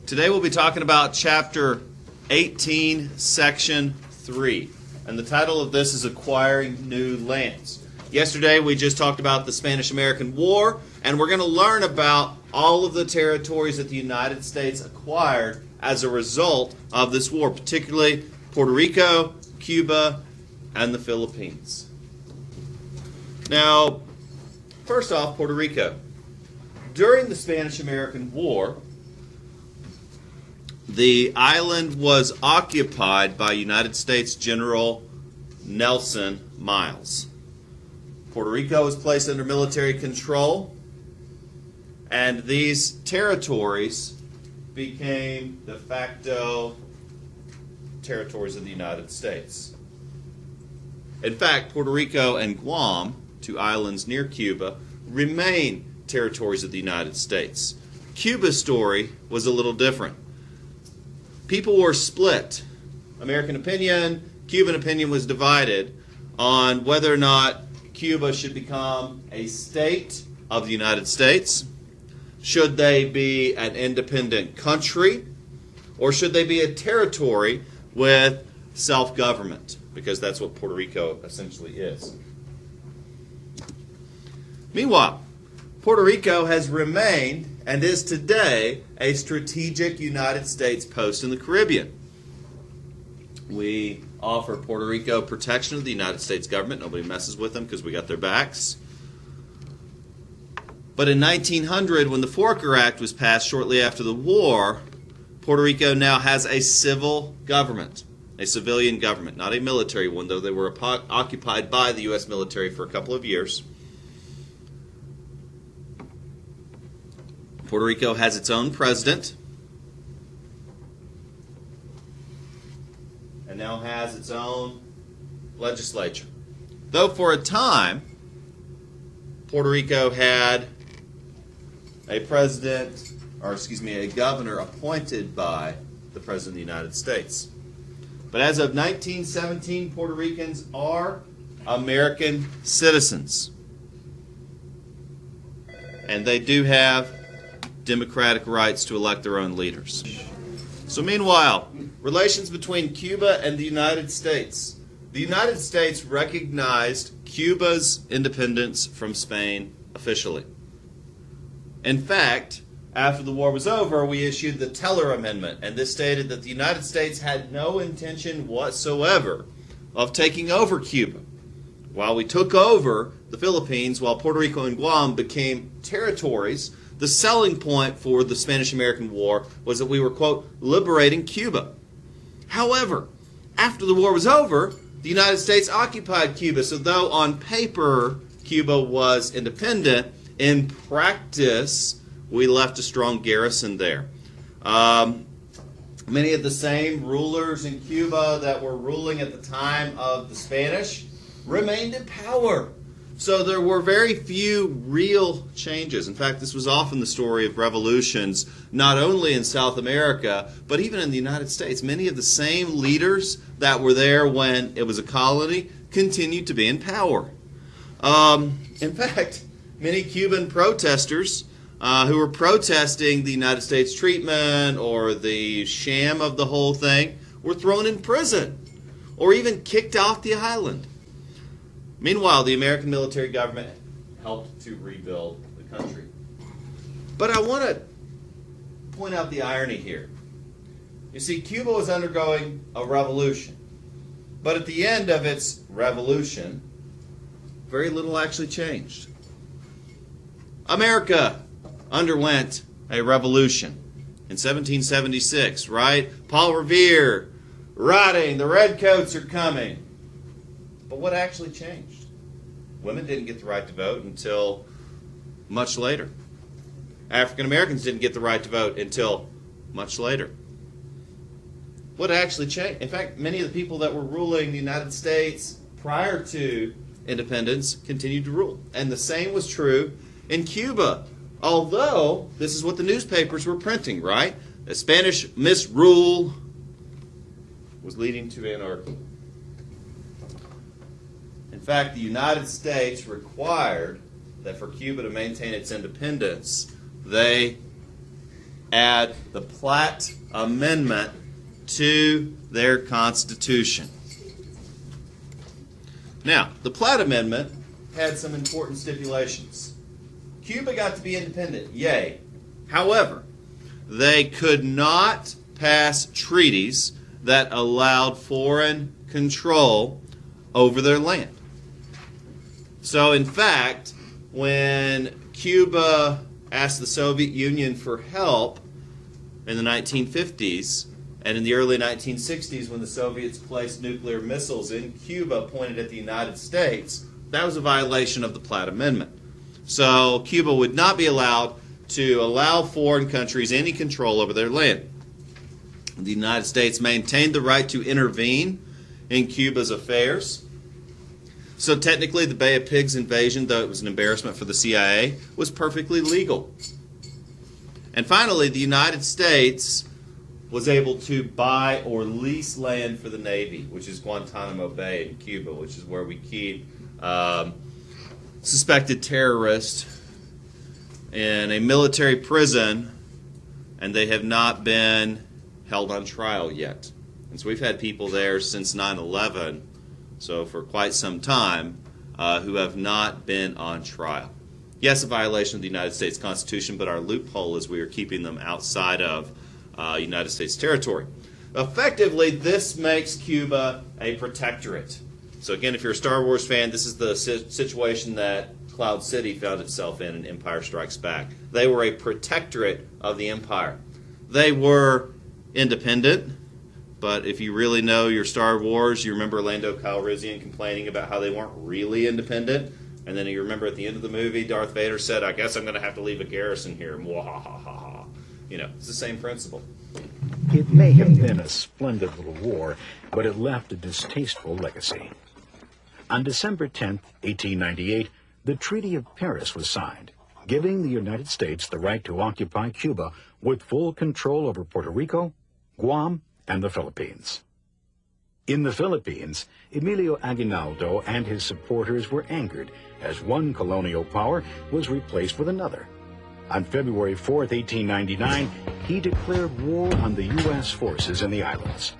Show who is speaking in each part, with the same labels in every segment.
Speaker 1: Today we'll be talking about Chapter 18, Section 3. And the title of this is Acquiring New Lands. Yesterday we just talked about the Spanish-American War, and we're going to learn about all of the territories that the United States acquired as a result of this war, particularly Puerto Rico, Cuba, and the Philippines. Now, first off, Puerto Rico. During the Spanish-American War, the island was occupied by United States General Nelson Miles. Puerto Rico was placed under military control, and these territories became de facto territories of the United States. In fact, Puerto Rico and Guam, two islands near Cuba, remain territories of the United States. Cuba's story was a little different. People were split. American opinion, Cuban opinion was divided on whether or not Cuba should become a state of the United States. Should they be an independent country? Or should they be a territory with self-government? Because that's what Puerto Rico essentially is. Meanwhile, Puerto Rico has remained and is today a strategic United States post in the Caribbean. We offer Puerto Rico protection of the United States government. Nobody messes with them because we got their backs. But in 1900, when the Foraker Act was passed shortly after the war, Puerto Rico now has a civil government, a civilian government, not a military one, though they were occupied by the U.S. military for a couple of years. Puerto Rico has its own president and now has its own legislature. Though for a time, Puerto Rico had a governor appointed by the President of the United States. But as of 1917, Puerto Ricans are American citizens. And they do have democratic rights to elect their own leaders. So meanwhile, relations between Cuba and the United States. The United States recognized Cuba's independence from Spain officially. In fact, after the war was over, we issued the Platt Amendment, and this stated that the United States had no intention whatsoever of taking over Cuba. While we took over the Philippines, while Puerto Rico and Guam became territories, the selling point for the Spanish-American War was that we were, quote, liberating Cuba. However, after the war was over, the United States occupied Cuba. So though on paper Cuba was independent, in practice we left a strong garrison there. Many of the same rulers in Cuba that were ruling at the time of the Spanish remained in power. So there were very few real changes. In fact, this was often the story of revolutions, not only in South America, but even in the United States. Many of the same leaders that were there when it was a colony continued to be in power. In fact, many Cuban protesters who were protesting the United States treatment or the sham of the whole thing were thrown in prison or even kicked off the island. Meanwhile, the American military government helped to rebuild the country. But I want to point out the irony here. You see, Cuba was undergoing a revolution. But at the end of its revolution, very little actually changed. America underwent a revolution in 1776, right? Paul Revere writing, the redcoats are coming. But what actually changed? Women didn't get the right to vote until much later. African Americans didn't get the right to vote until much later. What actually changed? In fact, many of the people that were ruling the United States prior to independence continued to rule. And the same was true in Cuba. Although, this is what the newspapers were printing, right? The Spanish misrule was leading to anarchy. In fact, the United States required that for Cuba to maintain its independence, they add the Platt Amendment to their Constitution. Now, the Platt Amendment had some important stipulations. Cuba got to be independent, yay. However, they could not pass treaties that allowed foreign control over their land. So, in fact, when Cuba asked the Soviet Union for help in the 1950s, and in the early 1960s when the Soviets placed nuclear missiles in Cuba pointed at the United States, that was a violation of the Platt Amendment. So Cuba would not be allowed to allow foreign countries any control over their land. The United States maintained the right to intervene in Cuba's affairs. So technically the Bay of Pigs invasion, though it was an embarrassment for the CIA, was perfectly legal. And finally, the United States was able to buy or lease land for the Navy, which is Guantanamo Bay in Cuba, which is where we keep suspected terrorists in a military prison, and they have not been held on trial yet. And so we've had people there since 9/11, so for quite some time, who have not been on trial. Yes, a violation of the United States Constitution, but our loophole is we are keeping them outside of United States territory. Effectively, this makes Cuba a protectorate. So again, if you're a Star Wars fan, this is the situation that Cloud City found itself in Empire Strikes Back. They were a protectorate of the empire. They were independent, but if you really know your Star Wars, you remember Lando Calrissian complaining about how they weren't really independent, and then you remember at the end of the movie, Darth Vader said, "I guess I'm going to have to leave a garrison here." Mwahaha. You know, it's the same principle.
Speaker 2: It may have been a splendid little war, but it left a distasteful legacy. On December 10, 1898, the Treaty of Paris was signed, giving the United States the right to occupy Cuba with full control over Puerto Rico, Guam, and the Philippines. In the Philippines, Emilio Aguinaldo and his supporters were angered as one colonial power was replaced with another. On February 4, 1899, he declared war on the U.S. forces in the islands.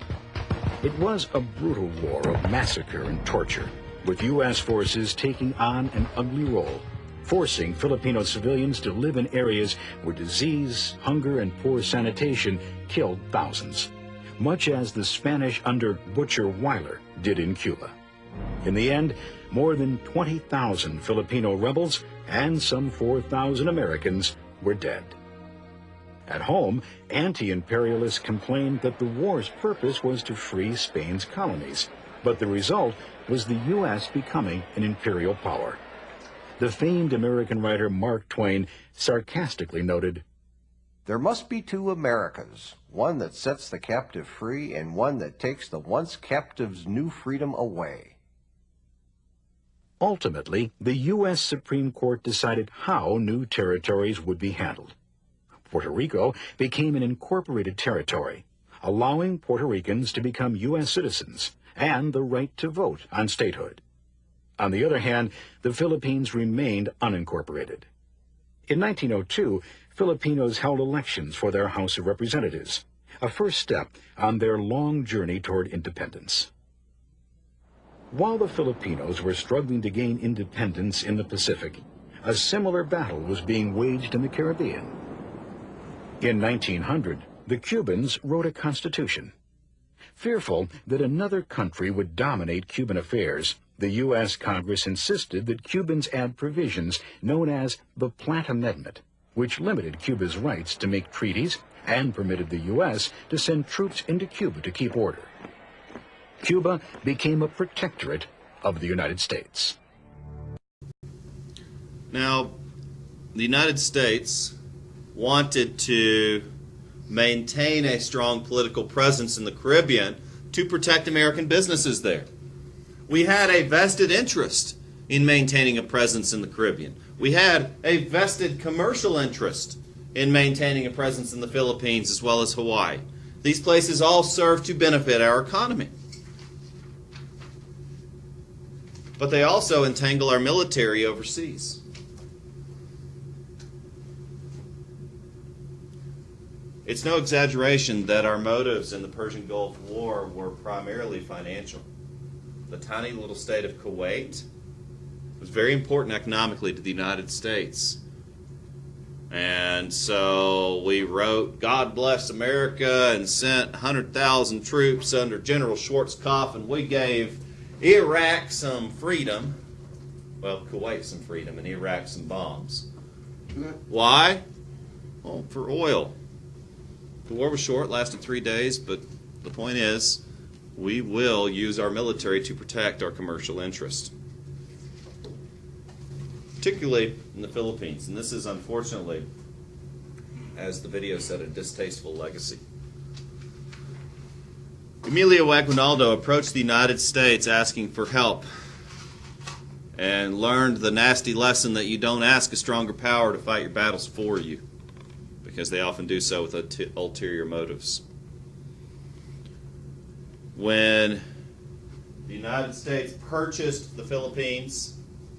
Speaker 2: It was a brutal war of massacre and torture, with U.S. forces taking on an ugly role, forcing Filipino civilians to live in areas where disease, hunger, and poor sanitation killed thousands, much as the Spanish under Butcher Weyler did in Cuba. In the end, more than 20,000 Filipino rebels and some 4,000 Americans were dead. At home, anti-imperialists complained that the war's purpose was to free Spain's colonies, but the result was the U.S. becoming an imperial power. The famed American writer Mark Twain sarcastically noted,
Speaker 3: "There must be two Americas, one that sets the captive free and one that takes the once captive's new freedom away."
Speaker 2: Ultimately, the U.S. Supreme Court decided how new territories would be handled. Puerto Rico became an incorporated territory, allowing Puerto Ricans to become U.S. citizens and the right to vote on statehood. On the other hand, the Philippines remained unincorporated. In 1902, Filipinos held elections for their House of Representatives, a first step on their long journey toward independence. While the Filipinos were struggling to gain independence in the Pacific, a similar battle was being waged in the Caribbean. In 1900, the Cubans wrote a constitution. Fearful that another country would dominate Cuban affairs, the U.S. Congress insisted that Cubans add provisions known as the Platt Amendment, which limited Cuba's rights to make treaties and permitted the U.S. to send troops into Cuba to keep order. Cuba became a protectorate of the United States.
Speaker 1: Now, the United States wanted to maintain a strong political presence in the Caribbean to protect American businesses there. We had a vested interest in maintaining a presence in the Caribbean. We had a vested commercial interest in maintaining a presence in the Philippines as well as Hawaii. These places all serve to benefit our economy. But they also entangle our military overseas. It's no exaggeration that our motives in the Persian Gulf War were primarily financial. The tiny little state of Kuwait was very important economically to the United States. And so we wrote, "God bless America," and sent 100,000 troops under General Schwarzkopf, and we gave Iraq some freedom. Well, Kuwait some freedom, and Iraq some bombs. Why? Well, for oil. The war was short, lasted 3 days, but the point is, we will use our military to protect our commercial interests, particularly in the Philippines. And this is, unfortunately, as the video said, a distasteful legacy. Emilio Aguinaldo approached the United States asking for help and learned the nasty lesson that you don't ask a stronger power to fight your battles for you, because they often do so with ulterior motives. When the United States purchased the Philippines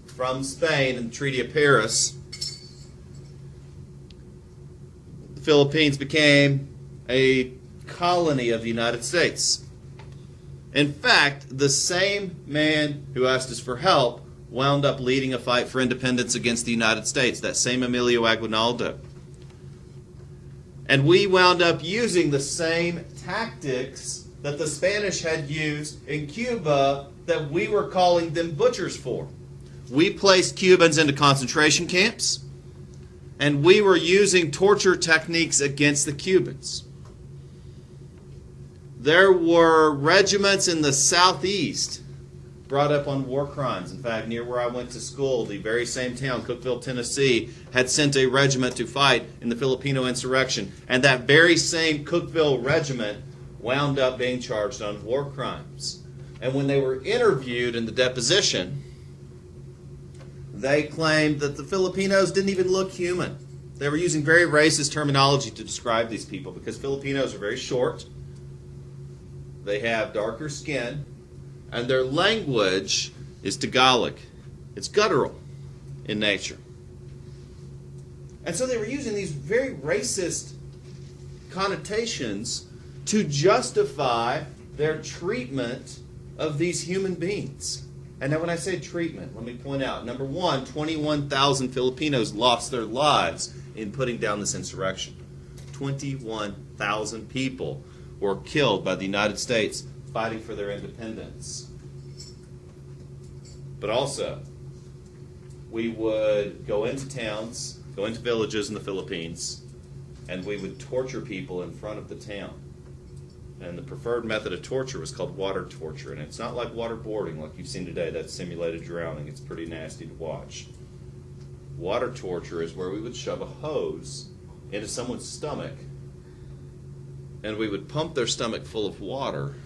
Speaker 1: from Spain in the Treaty of Paris, the Philippines became a colony of the United States. In fact, the same man who asked us for help wound up leading a fight for independence against the United States, that same Emilio Aguinaldo. And we wound up using the same tactics that the Spanish had used in Cuba that we were calling them butchers for. We placed Cubans into concentration camps, and we were using torture techniques against the Cubans. There were regiments in the southeast brought up on war crimes. In fact, near where I went to school, the very same town, Cookeville, Tennessee, had sent a regiment to fight in the Filipino insurrection. And that very same Cookeville regiment wound up being charged on war crimes. And when they were interviewed in the deposition, they claimed that the Filipinos didn't even look human. They were using very racist terminology to describe these people, because Filipinos are very short, they have darker skin, and their language is Tagalog. It's guttural in nature. And so they were using these very racist connotations to justify their treatment of these human beings. And now when I say treatment, let me point out, number one, 21,000 Filipinos lost their lives in putting down this insurrection. 21,000 people were killed by the United States fighting for their independence. But also, we would go into towns, go into villages in the Philippines, and we would torture people in front of the town. And the preferred method of torture was called water torture. And it's not like waterboarding like you've seen today. That's simulated drowning. It's pretty nasty to watch. Water torture is where we would shove a hose into someone's stomach, and we would pump their stomach full of water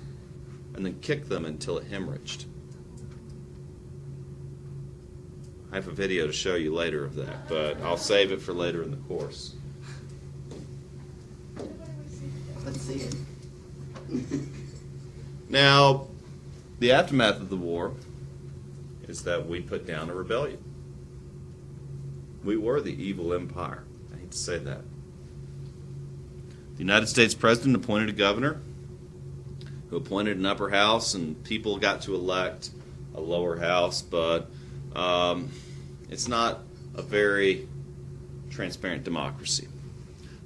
Speaker 1: and then kick them until it hemorrhaged. I have a video to show you later of that, but I'll save it for later in the course.
Speaker 4: Let's see it.
Speaker 1: Now, the aftermath of the war is that we put down a rebellion. We were the evil empire. I hate to say that. The United States president appointed a governor who appointed an upper house, and people got to elect a lower house, but it's not a very transparent democracy.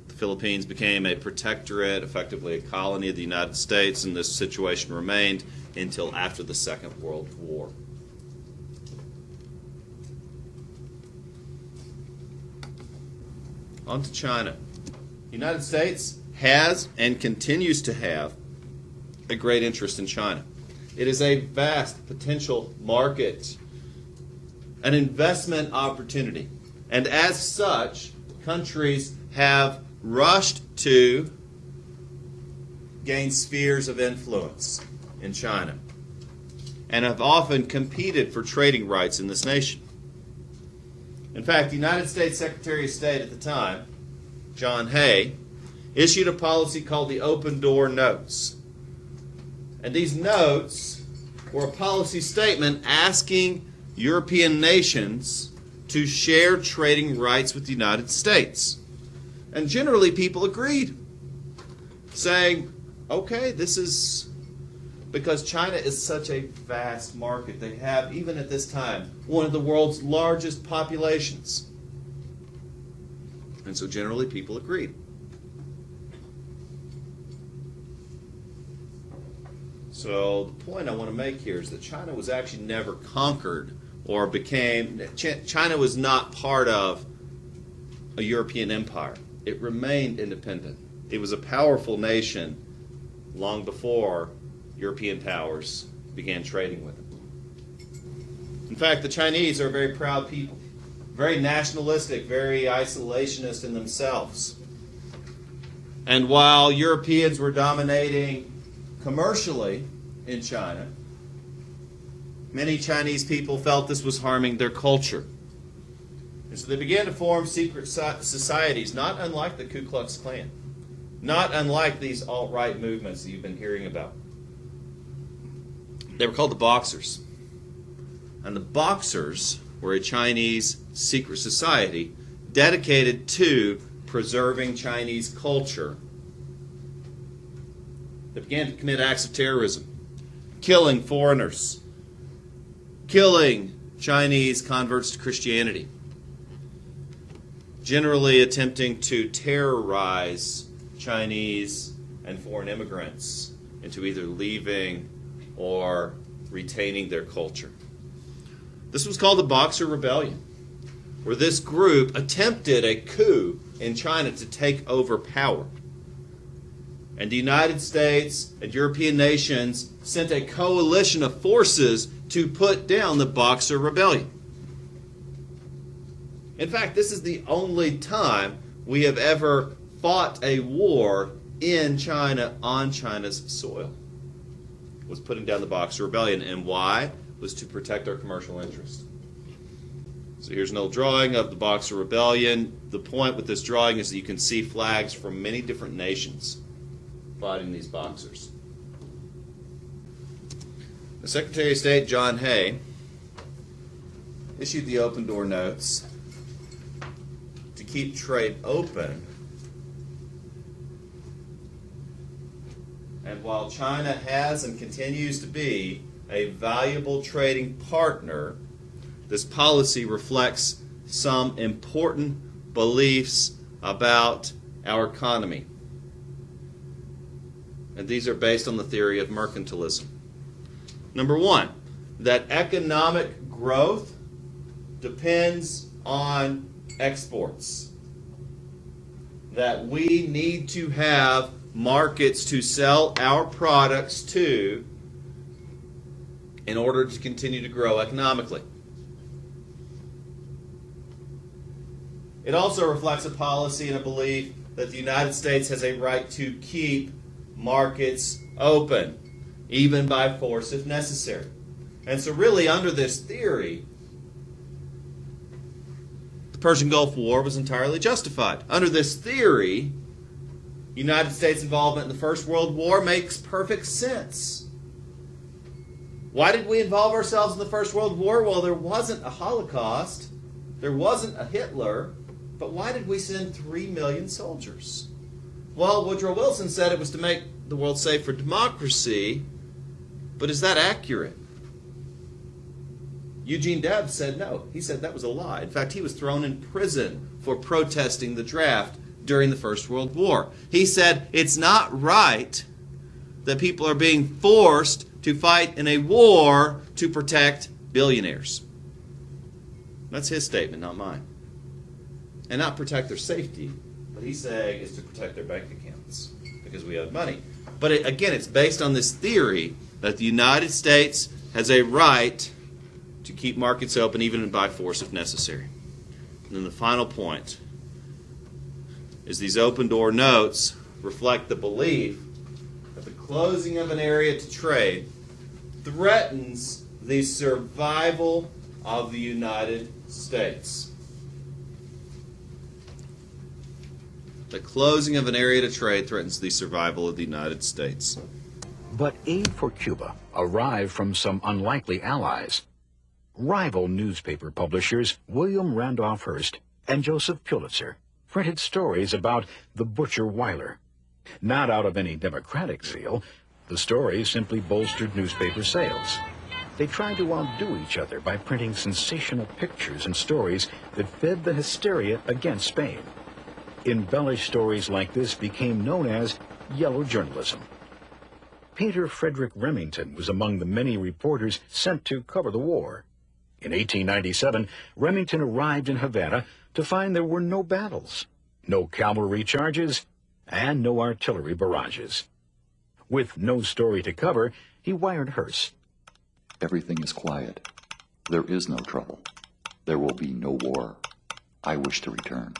Speaker 1: The Philippines became a protectorate, effectively a colony of the United States, and this situation remained until after the Second World War. On to China. The United States has and continues to have a great interest in China. It is a vast potential market, an investment opportunity, and as such, countries have rushed to gain spheres of influence in China and have often competed for trading rights in this nation. In fact, the United States Secretary of State at the time, John Hay, issued a policy called the Open Door Notes. And these notes were a policy statement asking European nations to share trading rights with the United States. And generally people agreed. saying, okay, this is because China is such a vast market. They have, even at this time, one of the world's largest populations. And so generally people agreed. So the point I want to make here is that China was actually never conquered or China was not part of a European empire. It remained independent. It was a powerful nation long before European powers began trading with it. In fact, the Chinese are a very proud people, very nationalistic, very isolationist in themselves. And while Europeans were dominating commercially in China, many Chinese people felt this was harming their culture. And so they began to form secret societies, not unlike the Ku Klux Klan, not unlike these alt-right movements that you've been hearing about. They were called the Boxers. And the Boxers were a Chinese secret society dedicated to preserving Chinese culture. They began to commit acts of terrorism, killing foreigners, killing Chinese converts to Christianity, generally attempting to terrorize Chinese and foreign immigrants into either leaving or retaining their culture. This was called the Boxer Rebellion, where this group attempted a coup in China to take over power. And the United States and European nations sent a coalition of forces to put down the Boxer Rebellion. In fact, this is the only time we have ever fought a war in China on China's soil. Was putting down the Boxer Rebellion. And why? Was to protect our commercial interest. So here's an old drawing of the Boxer Rebellion. The point with this drawing is that you can see flags from many different nations fighting these Boxers. The Secretary of State, John Hay, issued the open door notes to keep trade open. And while China has and continues to be a valuable trading partner, this policy reflects some important beliefs about our economy. And these are based on the theory of mercantilism. Number one, that economic growth depends on exports. That we need to have markets to sell our products to in order to continue to grow economically. It also reflects a policy and a belief that the United States has a right to keep markets open, even by force if necessary. And so really under this theory, the Persian Gulf War was entirely justified. Under this theory, United States involvement in the First World War makes perfect sense. Why did we involve ourselves in the First World War? Well, there wasn't a Holocaust, there wasn't a Hitler, but why did we send 3 million soldiers? Well, Woodrow Wilson said it was to make the world safe for democracy, but is that accurate? Eugene Debs said no. He said that was a lie. In fact, he was thrown in prison for protesting the draft during the First World War. He said it's not right that people are being forced to fight in a war to protect billionaires. That's his statement, not mine. And not protect their safety, what he's saying is to protect their bank accounts because we owed money. But again, it's based on this theory that the United States has a right to keep markets open even by force if necessary. And then the final point is these open door notes reflect the belief that the closing of an area to trade threatens the survival of the United States. The closing of an area to trade threatens the survival of the United States.
Speaker 2: But aid for Cuba arrived from some unlikely allies. Rival newspaper publishers William Randolph Hearst and Joseph Pulitzer printed stories about the butcher Weyler, Not out of any democratic zeal, the stories simply bolstered newspaper sales. They tried to outdo each other by printing sensational pictures and stories that fed the hysteria against Spain. Embellished stories like this became known as yellow journalism. Painter Frederick Remington was among the many reporters sent to cover the war. In 1897, Remington arrived in Havana to find there were no battles, no cavalry charges, and no artillery barrages. With no story to cover, he wired Hearst.
Speaker 5: Everything is quiet. There is no trouble. There will be no war. I wish to return.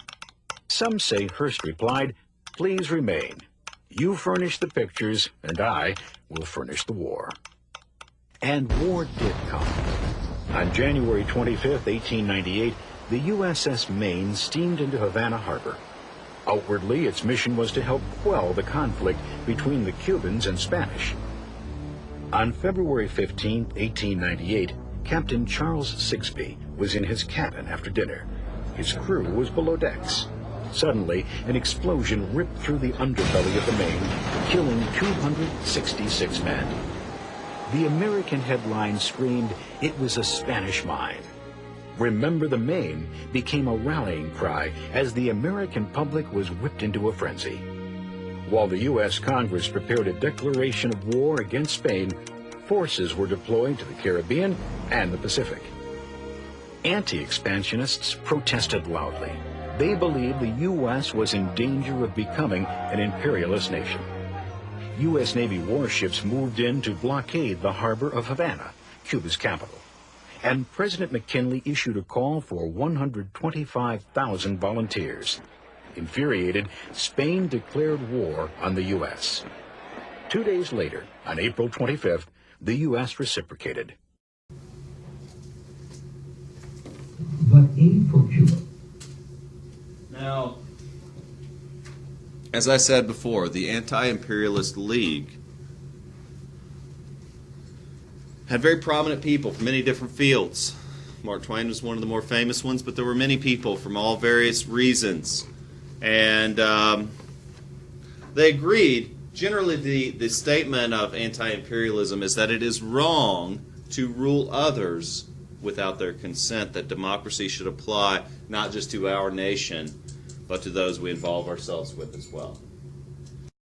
Speaker 2: Some say Hearst replied, "Please remain. You furnish the pictures, and I will furnish the war." And war did come. On January 25, 1898, the USS Maine steamed into Havana Harbor. Outwardly, its mission was to help quell the conflict between the Cubans and Spanish. On February 15, 1898, Captain Charles Sigsbee was in his cabin after dinner. His crew was below decks. Suddenly, an explosion ripped through the underbelly of the Maine, killing 266 men. The American headline screamed, "It was a Spanish mine." "Remember the Maine" became a rallying cry as the American public was whipped into a frenzy. While the U.S. Congress prepared a declaration of war against Spain, forces were deployed to the Caribbean and the Pacific. Anti-expansionists protested loudly. They believed the U.S. was in danger of becoming an imperialist nation. U.S. Navy warships moved in to blockade the harbor of Havana, Cuba's capital. And President McKinley issued a call for 125,000 volunteers. Infuriated, Spain declared war on the U.S. 2 days later, on April 25th, the U.S. reciprocated.
Speaker 6: But aid for Cuba.
Speaker 1: Now, as I said before, the Anti-Imperialist League had very prominent people from many different fields. Mark Twain was one of the more famous ones, but there were many people from all various reasons. And they agreed, generally the statement of anti-imperialism is that it is wrong to rule others without their consent, that democracy should apply not just to our nation, but to those we involve ourselves with as well.